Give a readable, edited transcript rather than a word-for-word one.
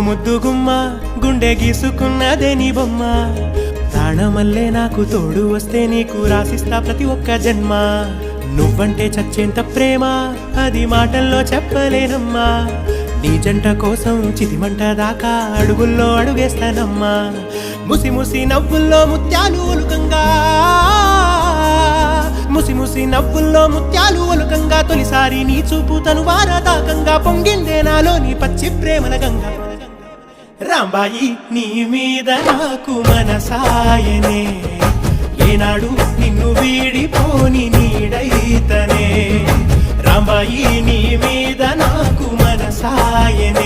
ముద్దుగుమ్మ గుండె గీసుకున్నదే నీ బొమ్మ ప్రాణమల్లే నాకు తోడు వస్తే నీకు రాసిస్తా ప్రతి ఒక్క జన్మ నువ్వంటే చచ్చేంత ప్రేమ అది మాటల్లో చెప్పలేనమ్మా నీ జంట కోసం చితిమంట దాకా అడుగుల్లో అడుగేస్తానమ్మా ముసి ముసి నవ్వుల్లో ముత్యాలు ఒలుకంగా ముసి ముసి నవ్వుల్లో ముత్యాలు ఒలుకంగా తొలిసారి నీ చూపు తను వారదాకంగా పొంగిందే నాలో నీ పచ్చి ప్రేమల గంగా రాంబాయి నీ మీద నాకు మనసాయనే ఏనాడు నిన్ను వీడిపోని నీడైతనే రాంబాయి నీ మీద నాకు మనసాయనే